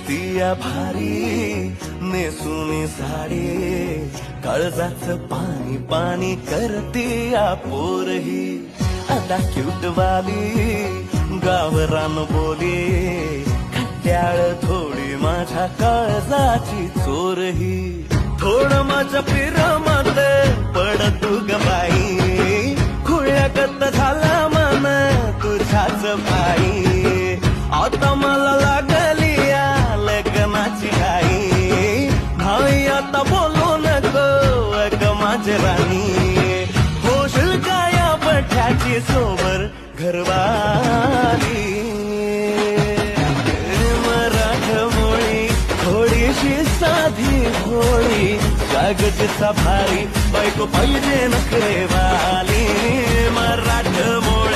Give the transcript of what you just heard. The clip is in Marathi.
दिसतीया भारी नेसुनी साडी काळजाचं पाणी पाणी करतीया पोरही आता क्यूट वाली गावरान बोली खट्याळ थोडी माझ्या काळजाची चोरही थोडं माझ्या पिरमत पड तू ग बाई खुळ्यागत झाला मन तुझ्याच पायी आता मला लागली या लग्नाची घाई भाई आता बोलू नको अग माझी राणी होशील का या बठ्याची सोबर घरवाली मराठमोळी थोडीशी साधी भोळी कागदचा भारी बायको पाहिजे नखरेवाली मराठमोळी